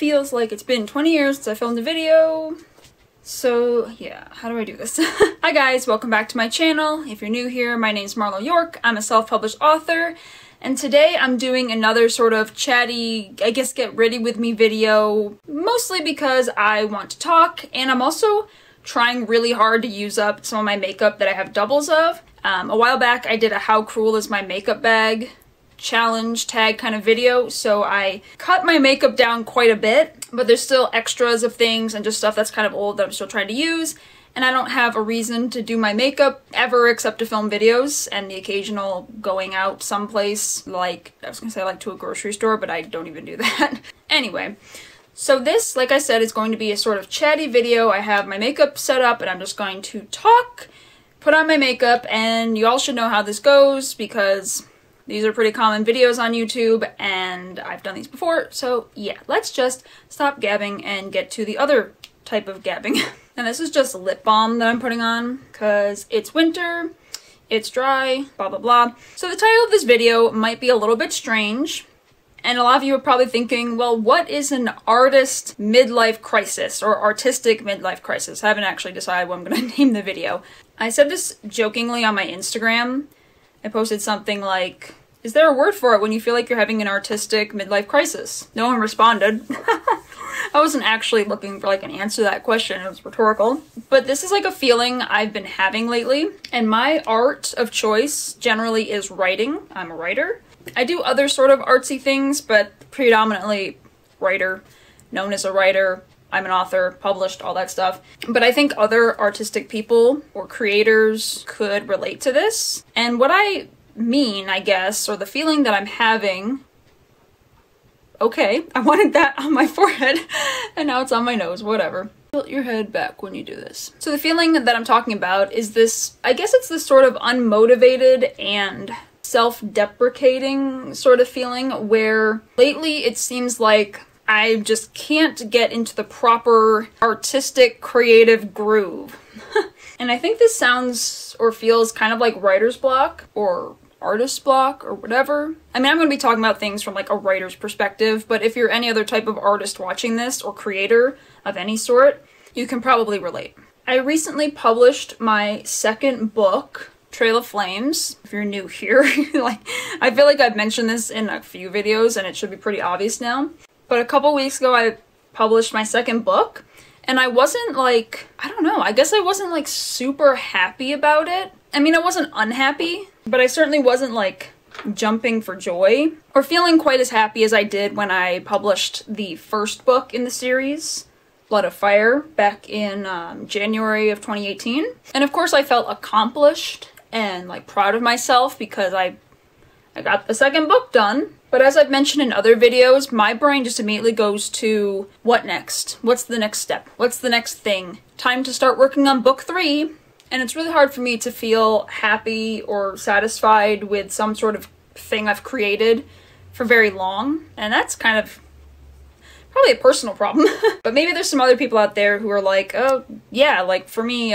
feels like it's been 20 years since I filmed a video. So yeah, how do I do this? Hi guys, welcome back to my channel. If you're new here, my name's Marlow York. I'm a self-published author, and today I'm doing another sort of chatty, I guess get ready with me video, mostly because I want to talk, and I'm also trying really hard to use up some of my makeup that I have doubles of. A while back I did a how cruel is my makeup bag challenge tag kind of video, so I cut my makeup down quite a bit, but there's still extras of things and just stuff that's kind of old that I'm still trying to use, and I don't have a reason to do my makeup ever except to film videos and the occasional going out someplace, like, I was gonna say like to a grocery store, but I don't even do that. Anyway, so this, like I said, is going to be a sort of chatty video. I have my makeup set up and I'm just going to talk, put on my makeup, and you all should know how this goes because these are pretty common videos on YouTube, and I've done these before, so yeah, let's just stop gabbing and get to the other type of gabbing. And this is just lip balm that I'm putting on, because it's winter, it's dry, blah blah blah. So the title of this video might be a little bit strange, and a lot of you are probably thinking, well, what is an artist midlife crisis, or artistic midlife crisis? I haven't actually decided what I'm going to name the video. I said this jokingly on my Instagram. I posted something like, is there a word for it when you feel like you're having an artistic midlife crisis? No one responded. I wasn't actually looking for like an answer to that question, it was rhetorical. But this is like a feeling I've been having lately, and my art of choice generally is writing. I'm a writer. I do other sort of artsy things, but predominantly writer, known as a writer. I'm an author, published, all that stuff. But I think other artistic people or creators could relate to this. And what I mean, I guess, or the feeling that I'm having, okay, I wanted that on my forehead and now it's on my nose, whatever. Tilt your head back when you do this. So the feeling that I'm talking about is this, I guess it's this sort of unmotivated and self-deprecating sort of feeling where lately it seems like I just can't get into the proper artistic creative groove. And I think this sounds or feels kind of like writer's block or artist block or whatever. I mean, I'm going to be talking about things from like a writer's perspective, but if you're any other type of artist watching this or creator of any sort, you can probably relate. I recently published my second book, Trail of Flames. If you're new here, like, I feel like I've mentioned this in a few videos and it should be pretty obvious now. But a couple weeks ago I published my second book, and I wasn't like, I don't know, I guess I wasn't like super happy about it. I mean, I wasn't unhappy, but I certainly wasn't like jumping for joy or feeling quite as happy as I did when I published the first book in the series, Blood of Fire, back in January of 2018. And of course I felt accomplished and like proud of myself because I got the second book done. But as I've mentioned in other videos, my brain just immediately goes to, what next? What's the next step? What's the next thing? Time to start working on book 3. And it's really hard for me to feel happy or satisfied with some sort of thing I've created for very long. And that's kind of probably a personal problem. But maybe there's some other people out there who are like, oh yeah, like for me,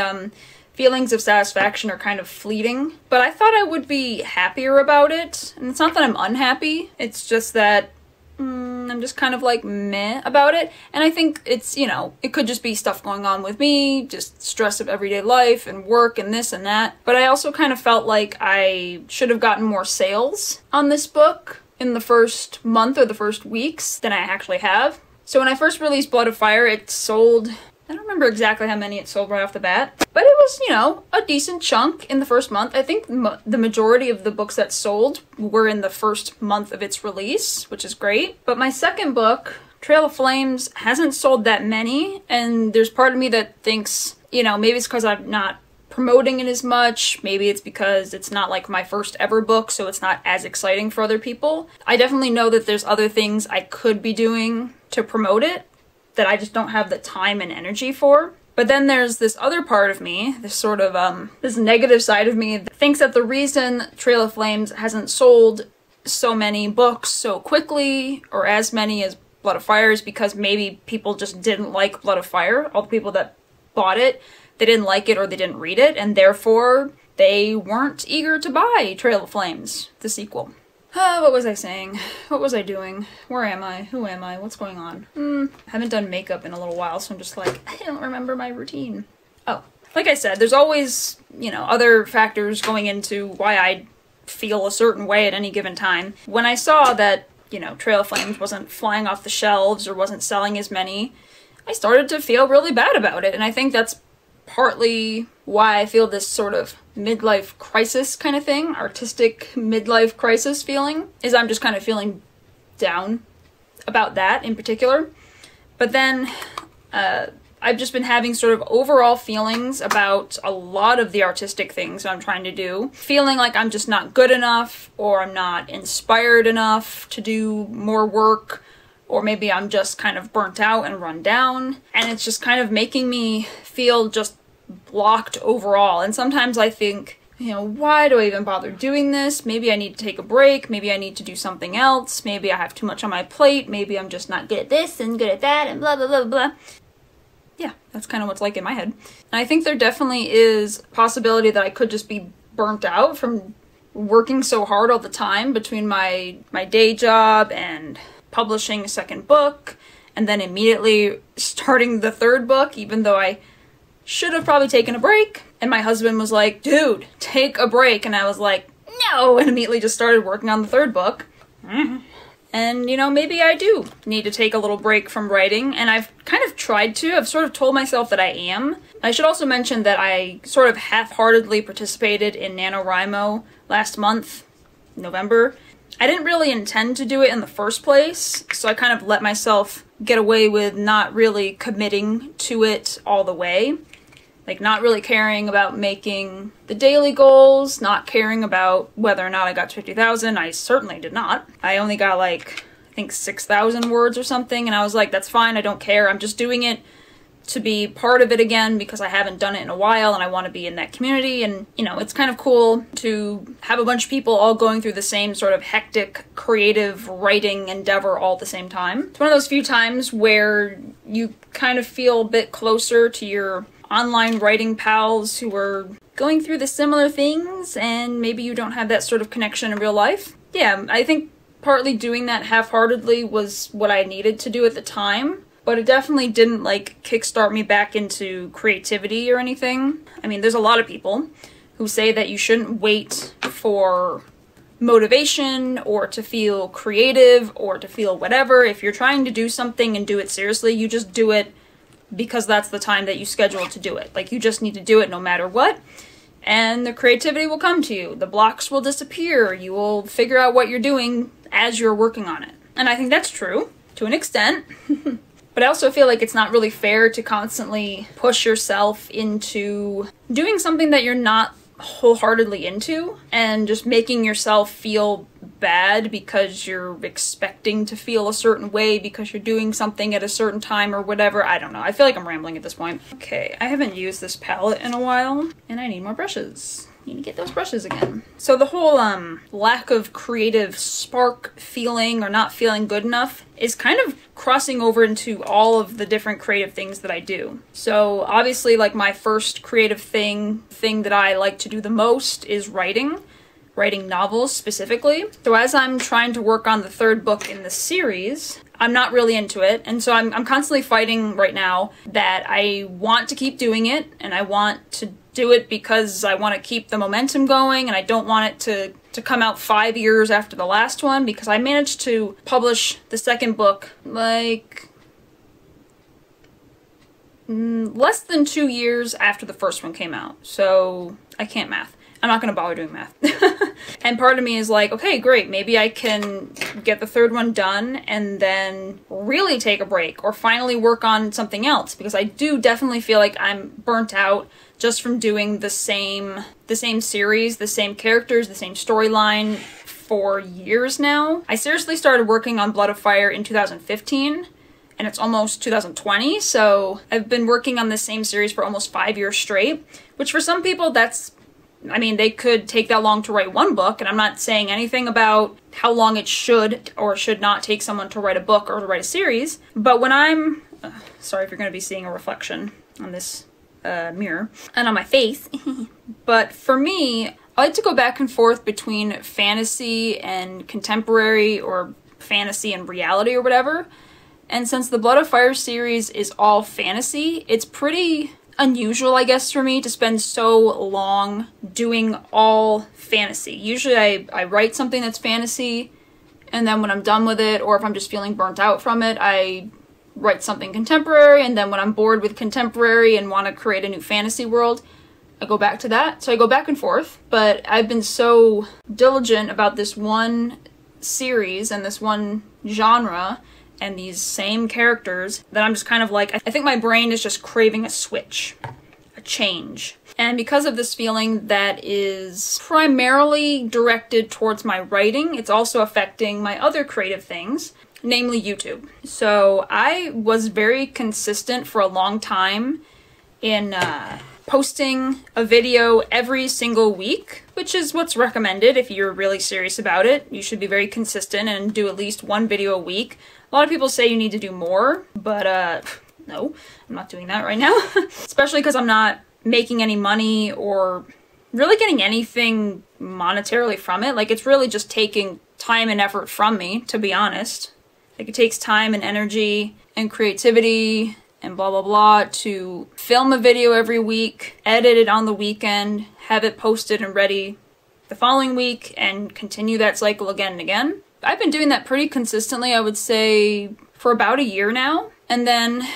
feelings of satisfaction are kind of fleeting, but I thought I would be happier about it. And it's not that I'm unhappy, it's just that I'm just kind of like meh about it. And I think it's, you know, it could just be stuff going on with me, just stress of everyday life and work and this and that. But I also kind of felt like I should have gotten more sales on this book in the first month or the first weeks than I actually have. So when I first released Blood of Fire, it sold, I don't remember exactly how many it sold right off the bat, but it was, you know, a decent chunk in the first month. I think the majority of the books that sold were in the first month of its release, which is great. But my second book, Trail of Flames, hasn't sold that many, and there's part of me that thinks, you know, maybe it's because I'm not promoting it as much, maybe it's because it's not like my first ever book, so it's not as exciting for other people. I definitely know that there's other things I could be doing to promote it that I just don't have the time and energy for. But then there's this other part of me, this sort of, this negative side of me that thinks that the reason Trail of Flames hasn't sold so many books so quickly, or as many as Blood of Fire, is because maybe people just didn't like Blood of Fire. All the people that bought it, they didn't like it or they didn't read it, and therefore they weren't eager to buy Trail of Flames, the sequel. What was I saying? What was I doing? Where am I? Who am I? What's going on? I haven't done makeup in a little while, so I'm just like, I don't remember my routine. Oh, like I said, there's always, you know, other factors going into why I feel a certain way at any given time. When I saw that, you know, Trail of Flames wasn't flying off the shelves or wasn't selling as many, I started to feel really bad about it, and I think that's partly why I feel this sort of midlife crisis kind of thing, artistic midlife crisis feeling, is I'm just kind of feeling down about that in particular. But then I've just been having sort of overall feelings about a lot of the artistic things I'm trying to do, feeling like I'm just not good enough, or I'm not inspired enough to do more work, or maybe I'm just kind of burnt out and run down, and it's just kind of making me feel just blocked overall. And sometimes I think, you know, why do I even bother doing this? Maybe I need to take a break, maybe I need to do something else, maybe I have too much on my plate, maybe I'm just not good at this and good at that and blah blah blah blah. Yeah, that's kind of what's like in my head. And I think there definitely is a possibility that I could just be burnt out from working so hard all the time between my day job and publishing a second book, and then immediately starting the third book, even though I should have probably taken a break. And my husband was like, dude, take a break. And I was like, no, and immediately just started working on the third book. And, you know, maybe I do need to take a little break from writing, and I've kind of tried to. I've sort of told myself that I am. I should also mention that I sort of half-heartedly participated in NaNoWriMo last month, November. I didn't really intend to do it in the first place, so I kind of let myself get away with not really committing to it all the way. Like, not really caring about making the daily goals, not caring about whether or not I got 50,000. I certainly did not. I only got like, I think 6,000 words or something, and I was like, that's fine, I don't care. I'm just doing it to be part of it again because I haven't done it in a while and I want to be in that community. And, you know, it's kind of cool to have a bunch of people all going through the same sort of hectic, creative writing endeavor all at the same time. It's one of those few times where you kind of feel a bit closer to your online writing pals who are going through the similar things, and maybe you don't have that sort of connection in real life. Yeah, I think partly doing that half-heartedly was what I needed to do at the time. But it definitely didn't, like, kickstart me back into creativity or anything. I mean, there's a lot of people who say that you shouldn't wait for motivation or to feel creative or to feel whatever. If you're trying to do something and do it seriously, you just do it because that's the time that you schedule to do it. Like, you just need to do it no matter what. And the creativity will come to you. The blocks will disappear. You will figure out what you're doing as you're working on it. And I think that's true, to an extent. But I also feel like it's not really fair to constantly push yourself into doing something that you're not wholeheartedly into and just making yourself feel bad because you're expecting to feel a certain way because you're doing something at a certain time or whatever. I don't know. I feel like I'm rambling at this point. Okay, I haven't used this palette in a while and I need more brushes. Need to get those brushes again. So the whole lack of creative spark feeling or not feeling good enough is kind of crossing over into all of the different creative things that I do. So obviously, like, my first creative thing that I like to do the most is writing novels specifically. So as I'm trying to work on the third book in the series, I'm not really into it, and so I'm constantly fighting right now that I want to keep doing it, and I want to do it because I want to keep the momentum going, and I don't want it to come out 5 years after the last one, because I managed to publish the second book like less than 2 years after the first one came out. So I can't math. I'm not gonna bother doing math. And part of me is like, okay, great, maybe I can get the third one done and then really take a break or finally work on something else, because I do definitely feel like I'm burnt out just from doing the same series, the same characters, the same storyline for years now. I seriously started working on Blood of Fire in 2015, and it's almost 2020, so I've been working on the same series for almost 5 years straight, which for some people that's, I mean, they could take that long to write one book, and I'm not saying anything about how long it should or should not take someone to write a book or to write a series, but when I'm, sorry if you're going to be seeing a reflection on this mirror and on my face, but for me, I like to go back and forth between fantasy and contemporary, or fantasy and reality, or whatever. And since the Blood of Fire series is all fantasy, it's pretty unusual, I guess, for me to spend so long doing all fantasy. Usually I write something that's fantasy, and then when I'm done with it, or if I'm just feeling burnt out from it, I write something contemporary, and then when I'm bored with contemporary and want to create a new fantasy world, I go back to that. So I go back and forth, but I've been so diligent about this one series and this one genre and these same characters that I'm just kind of like, I think my brain is just craving a switch, a change. And because of this feeling that is primarily directed towards my writing, it's also affecting my other creative things, namely YouTube. So I was very consistent for a long time in posting a video every single week, which is what's recommended if you're really serious about it. You should be very consistent and do at least one video a week. A lot of people say you need to do more, but no, I'm not doing that right now. Especially because I'm not making any money or really getting anything monetarily from it. Like, it's really just taking time and effort from me, to be honest. Like, it takes time and energy and creativity and blah blah blah to film a video every week, edit it on the weekend, have it posted and ready the following week, and continue that cycle again and again. I've been doing that pretty consistently, I would say, for about a year now. And then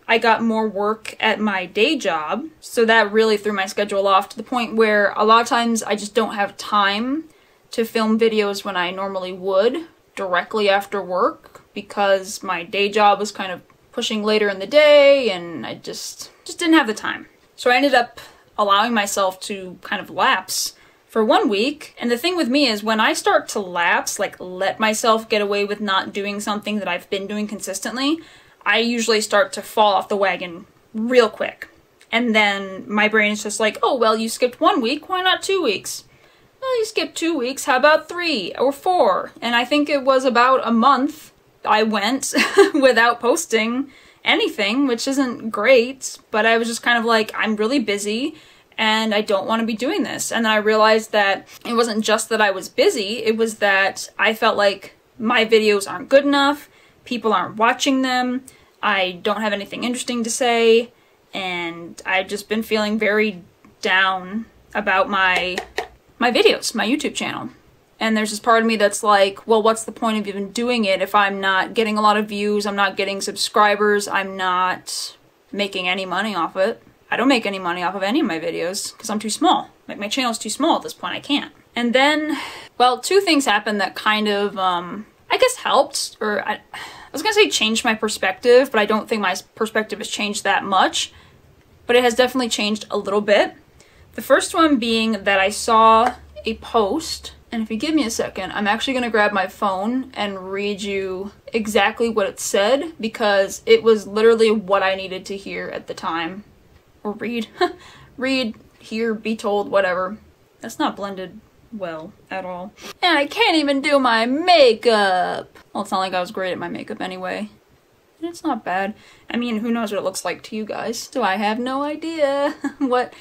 I got more work at my day job, so that really threw my schedule off to the point where a lot of times I just don't have time to film videos when I normally would directly after work, because my day job was kind of pushing later in the day and I just didn't have the time. So I ended up allowing myself to kind of lapse for 1 week. And the thing with me is when I start to lapse, like let myself get away with not doing something that I've been doing consistently, I usually start to fall off the wagon real quick. And then my brain is just like, oh, well, you skipped 1 week, why not 2 weeks? Well, you skipped 2 weeks, how about 3 or 4? And I think it was about a month I went without posting anything, which isn't great, but I was just kind of like, I'm really busy and I don't want to be doing this. And then I realized that it wasn't just that I was busy, it was that I felt like my videos aren't good enough, people aren't watching them, I don't have anything interesting to say, and I've just been feeling very down about my videos, my YouTube channel. And there's this part of me that's like, well, what's the point of even doing it if I'm not getting a lot of views, I'm not getting subscribers, I'm not making any money off it. I don't make any money off of any of my videos because I'm too small. Like, my channel's too small at this point, I can't. And then, well, 2 things happened that kind of, I guess helped, or I was gonna say changed my perspective, but I don't think my perspective has changed that much. But it has definitely changed a little bit. The first one being that I saw a post, and if you give me a second, I'm actually gonna grab my phone and read you exactly what it said, because it was literally what I needed to hear at the time. Or read. Read, hear, be told, whatever. That's not blended well at all. And I can't even do my makeup! Well, it's not like I was great at my makeup anyway. And it's not bad. I mean, who knows what it looks like to you guys? So I have no idea what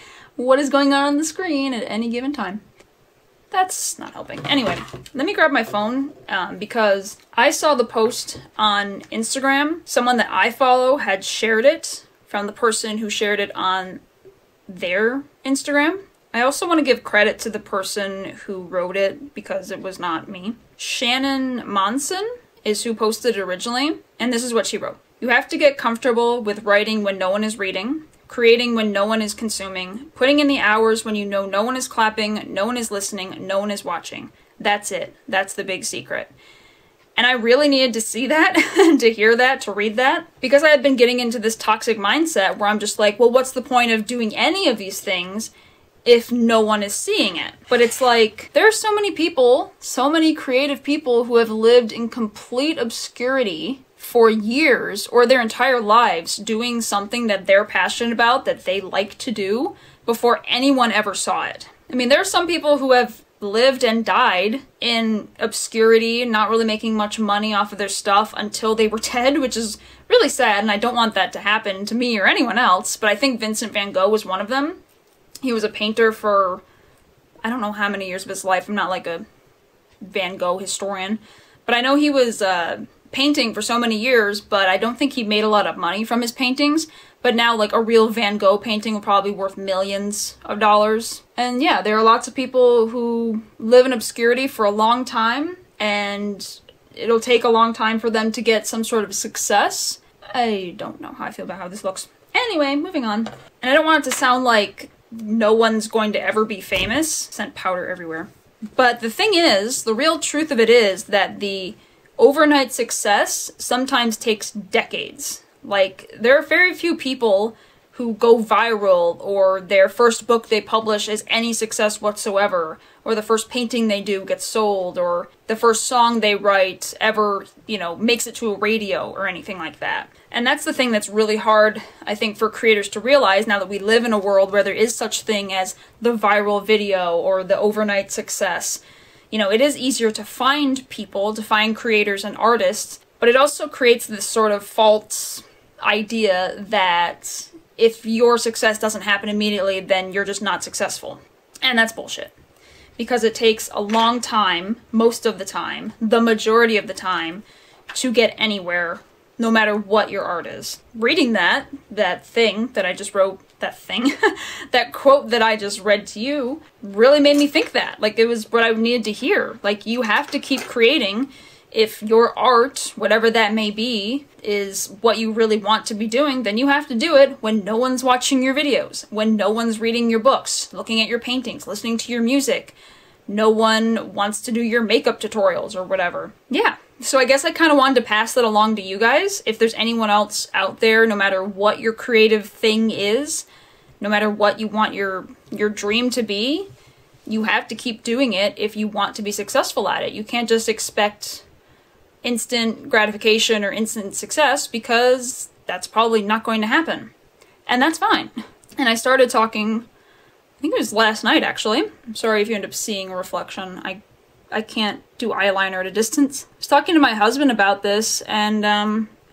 is going on the screen at any given time. That's not helping. Anyway, let me grab my phone because I saw the post on Instagram. Someone that I follow had shared it from the person who shared it on their Instagram. I also want to give credit to the person who wrote it because it was not me. Shannon Monson is who posted it originally, and this is what she wrote. You have to get comfortable with writing when no one is reading, creating when no one is consuming, putting in the hours when you know no one is clapping, no one is listening, no one is watching. That's it. That's the big secret. And I really needed to see that, to hear that, to read that, because I had been getting into this toxic mindset where I'm just like, well, what's the point of doing any of these things if no one is seeing it? But it's like, there are so many people, so many creative people who have lived in complete obscurity for years or their entire lives doing something that they're passionate about, that they like to do, before anyone ever saw it. I mean, there are some people who have lived and died in obscurity, not really making much money off of their stuff until they were dead, which is really sad, and I don't want that to happen to me or anyone else, but I think Vincent van Gogh was one of them. He was a painter for, I don't know how many years of his life. I'm not like a Van Gogh historian, but I know he was painting for so many years, but I don't think he made a lot of money from his paintings. But now, like, a real Van Gogh painting will probably be worth millions of dollars. And yeah, there are lots of people who live in obscurity for a long time, and it'll take a long time for them to get some sort of success. I don't know how I feel about how this looks. Anyway, moving on. And I don't want it to sound like no one's going to ever be famous. Sent powder everywhere. But the thing is, the real truth of it is that the overnight success sometimes takes decades. Like, there are very few people who go viral, or their first book they publish is any success whatsoever, or the first painting they do gets sold, or the first song they write ever, you know, makes it to a radio or anything like that. And that's the thing that's really hard, I think, for creators to realize now that we live in a world where there is such thing as the viral video or the overnight success. You know, it is easier to find people, to find creators and artists, but it also creates this sort of false idea that if your success doesn't happen immediately, then you're just not successful. And that's bullshit. Because it takes a long time, most of the time, the majority of the time, to get anywhere, no matter what your art is. Reading that thing that I just wrote, that quote that I just read to you, really made me think that. Like, it was what I needed to hear. Like, you have to keep creating if your art, whatever that may be, is what you really want to be doing, then you have to do it when no one's watching your videos, when no one's reading your books, looking at your paintings, listening to your music. No one wants to do your makeup tutorials or whatever. Yeah, so I guess I kind of wanted to pass that along to you guys. If there's anyone else out there, no matter what your creative thing is, no matter what you want your dream to be, you have to keep doing it if you want to be successful at it. You can't just expect instant gratification or instant success, because that's probably not going to happen. And that's fine. And I started talking, I think it was last night actually. I'm sorry if you end up seeing a reflection. I can't do eyeliner at a distance. I was talking to my husband about this, and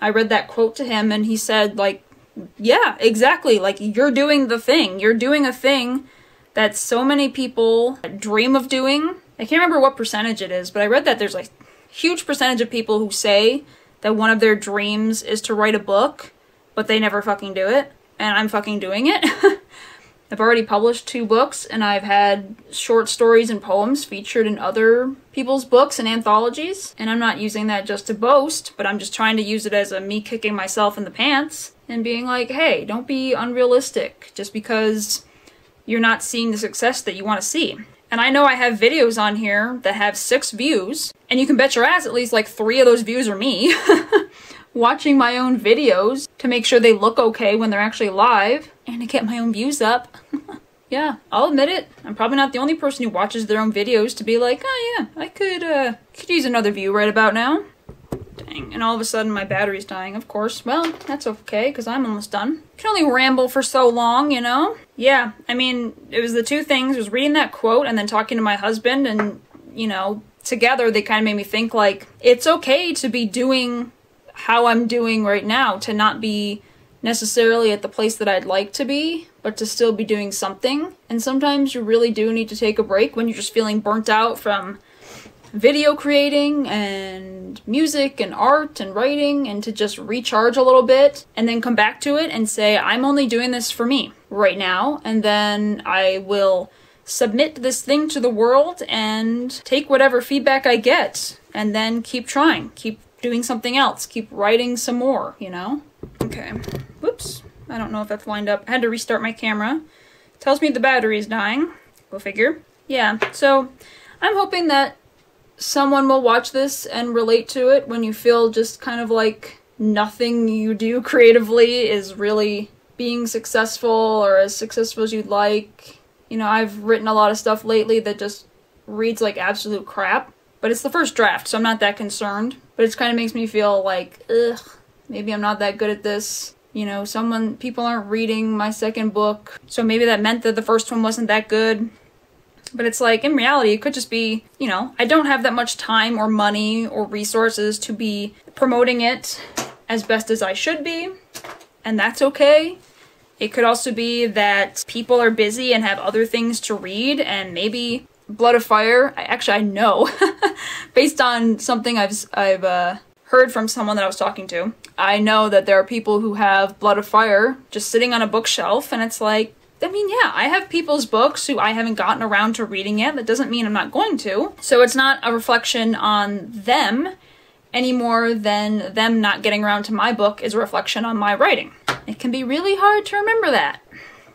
I read that quote to him, and he said, like, yeah, exactly, like, you're doing the thing. You're doing a thing that so many people dream of doing. I can't remember what percentage it is, but I read that there's like huge percentage of people who say that one of their dreams is to write a book, but they never fucking do it. And I'm fucking doing it. I've already published 2 books, and I've had short stories and poems featured in other people's books and anthologies. And I'm not using that just to boast, but I'm just trying to use it as a me kicking myself in the pants and being like, hey, don't be unrealistic just because you're not seeing the success that you want to see. And I know I have videos on here that have 6 views, and you can bet your ass at least like 3 of those views are me watching my own videos to make sure they look okay when they're actually live, and to get my own views up. Yeah, I'll admit it. I'm probably not the only person who watches their own videos to be like, oh yeah, I could use another view right about now. Dang, and all of a sudden my battery's dying, of course. Well, that's okay, because I'm almost done. I can only ramble for so long, you know? Yeah, I mean, it was the 2 things. It was reading that quote and then talking to my husband, and, you know, together they kind of made me think, like, it's okay to be doing how I'm doing right now, to not be necessarily at the place that I'd like to be, but to still be doing something. And sometimes you really do need to take a break when you're just feeling burnt out from video creating and music and art and writing, and to just recharge a little bit and then come back to it and say, I'm only doing this for me right now, and then I will submit this thing to the world and take whatever feedback I get, and then keep trying, keep doing something else, keep writing some more, you know? Okay, whoops, I don't know if that's lined up. I had to restart my camera. It tells me the battery is dying. Go figure. Yeah, so I'm hoping that someone will watch this and relate to it when you feel just kind of like nothing you do creatively is really being successful or as successful as you'd like. You know, I've written a lot of stuff lately that just reads like absolute crap, but it's the first draft, so I'm not that concerned. But it kind of makes me feel like, ugh, maybe I'm not that good at this. You know, people aren't reading my second book, so maybe that meant that the first one wasn't that good. But it's like, in reality, it could just be, you know, I don't have that much time or money or resources to be promoting it as best as I should be, and that's okay. It could also be that people are busy and have other things to read, and maybe Blood of Fire, I know, based on something I've heard from someone that I was talking to, I know that there are people who have Blood of Fire just sitting on a bookshelf, and it's like, I mean, yeah, I have people's books who I haven't gotten around to reading yet. That doesn't mean I'm not going to. So it's not a reflection on them any more than them not getting around to my book is a reflection on my writing. It can be really hard to remember that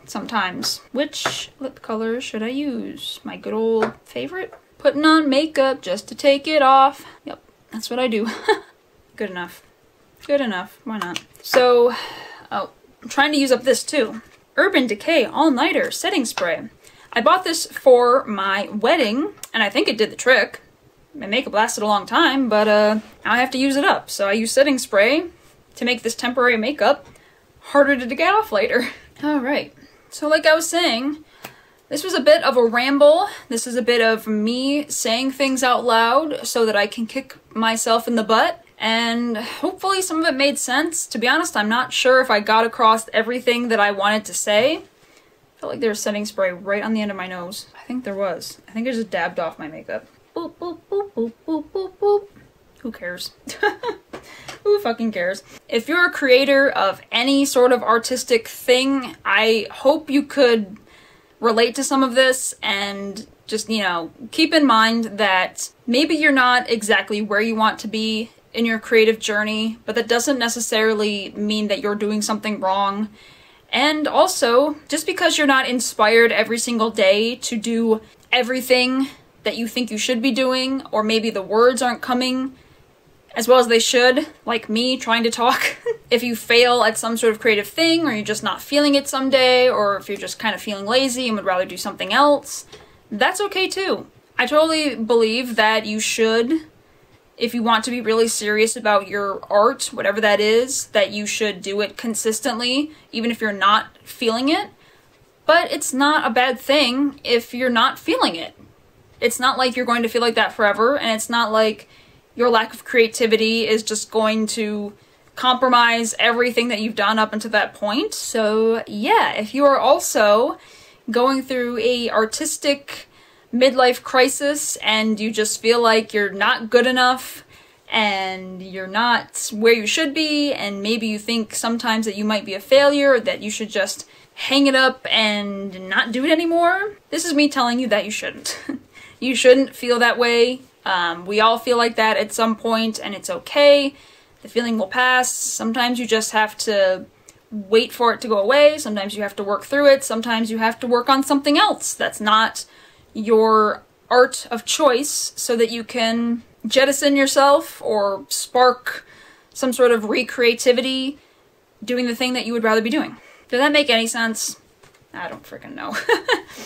sometimes. Which lip color should I use? My good old favorite? Putting on makeup just to take it off. Yep, that's what I do. Good enough. Good enough. Why not? So, oh, I'm trying to use up this too. Urban Decay All-Nighter Setting Spray. I bought this for my wedding, and I think it did the trick. My makeup lasted a long time, but now I have to use it up. So I use setting spray to make this temporary makeup harder to get off later. Alright, so like I was saying, this was a bit of a ramble. This is a bit of me saying things out loud so that I can kick myself in the butt. And hopefully some of it made sense. To be honest, I'm not sure if I got across everything that I wanted to say. I felt like there was setting spray right on the end of my nose. I think there was. I think I just dabbed off my makeup. Boop, boop, boop, boop, boop, boop, boop. Who cares? Who fucking cares? If you're a creator of any sort of artistic thing, I hope you could relate to some of this and just, you know, keep in mind that maybe you're not exactly where you want to be in your creative journey, but that doesn't necessarily mean that you're doing something wrong. And also, just because you're not inspired every single day to do everything that you think you should be doing, or maybe the words aren't coming as well as they should, like me trying to talk. If you fail at some sort of creative thing, or you're just not feeling it someday, or if you're just kind of feeling lazy and would rather do something else, that's okay too. I totally believe that you should, if you want to be really serious about your art, whatever that is, that you should do it consistently, even if you're not feeling it. But it's not a bad thing if you're not feeling it. It's not like you're going to feel like that forever, and it's not like your lack of creativity is just going to compromise everything that you've done up until that point. So yeah, if you are also going through a artistic midlife crisis and you just feel like you're not good enough and you're not where you should be, and maybe you think sometimes that you might be a failure, that you should just hang it up and not do it anymore, this is me telling you that you shouldn't. You shouldn't feel that way. We all feel like that at some point, and it's okay. The feeling will pass. Sometimes you just have to wait for it to go away. Sometimes you have to work through it. Sometimes you have to work on something else that's not your art of choice, so that you can jettison yourself or spark some sort of recreativity doing the thing that you would rather be doing. Does that make any sense? I don't freaking know.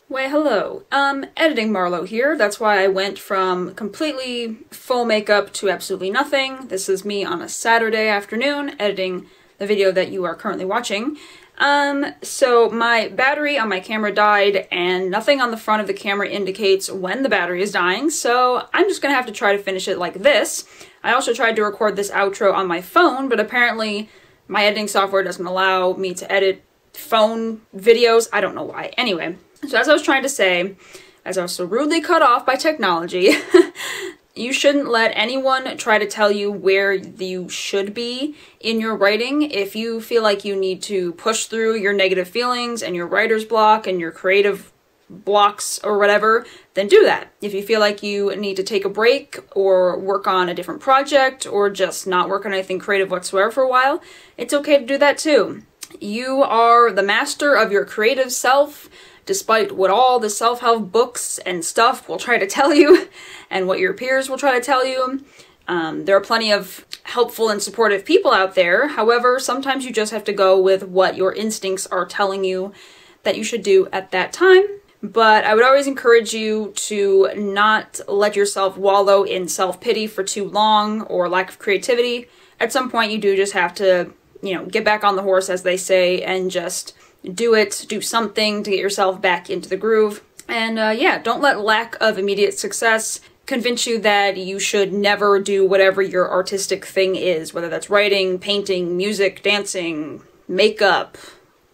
Why, hello. Editing Marlow here. That's why I went from completely full makeup to absolutely nothing. This is me on a Saturday afternoon editing the video that you are currently watching. So my battery on my camera died, and nothing on the front of the camera indicates when the battery is dying, so I'm just gonna have to try to finish it like this. I also tried to record this outro on my phone, but apparently my editing software doesn't allow me to edit phone videos. I don't know why. Anyway, so as I was trying to say, as I was so rudely cut off by technology, you shouldn't let anyone try to tell you where you should be in your writing. If you feel like you need to push through your negative feelings and your writer's block and your creative blocks or whatever, then do that. If you feel like you need to take a break or work on a different project or just not work on anything creative whatsoever for a while, it's okay to do that too. You are the master of your creative self, despite what all the self-help books and stuff will try to tell you, and what your peers will try to tell you. There are plenty of helpful and supportive people out there. However, sometimes you just have to go with what your instincts are telling you that you should do at that time. But I would always encourage you to not let yourself wallow in self-pity for too long, or lack of creativity. At some point you do just have to, you know, get back on the horse, as they say, and just do it, do something to get yourself back into the groove. And yeah, don't let lack of immediate success convince you that you should never do whatever your artistic thing is, whether that's writing, painting, music, dancing, makeup,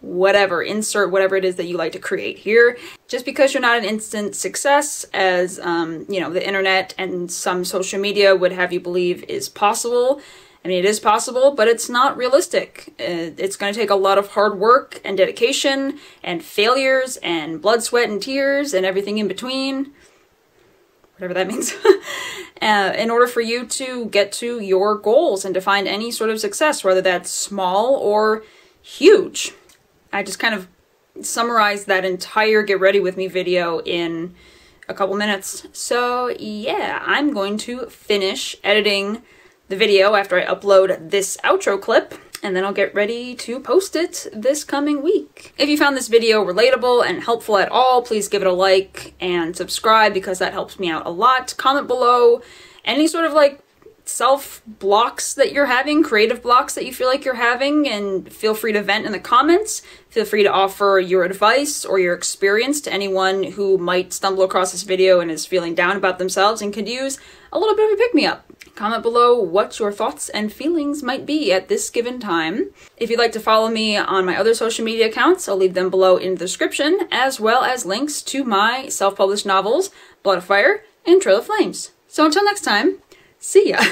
whatever, insert whatever it is that you like to create here. Just because you're not an instant success, as you know, the internet and some social media would have you believe is possible. I mean, it is possible, but it's not realistic. It's going to take a lot of hard work and dedication and failures and blood, sweat, and tears and everything in between, whatever that means, in order for you to get to your goals and to find any sort of success, whether that's small or huge. I just kind of summarized that entire Get Ready With Me video in a couple minutes. So yeah, I'm going to finish editing the video after I upload this outro clip, and then I'll get ready to post it this coming week. If you found this video relatable and helpful at all, please give it a like and subscribe because that helps me out a lot. Comment below any sort of like self-blocks that you're having, creative blocks that you feel like you're having, and feel free to vent in the comments. Feel free to offer your advice or your experience to anyone who might stumble across this video and is feeling down about themselves and could use a little bit of a pick-me-up. Comment below what your thoughts and feelings might be at this given time. If you'd like to follow me on my other social media accounts, I'll leave them below in the description, as well as links to my self-published novels, Blood of Fire and Trail of Flames. So until next time, see ya!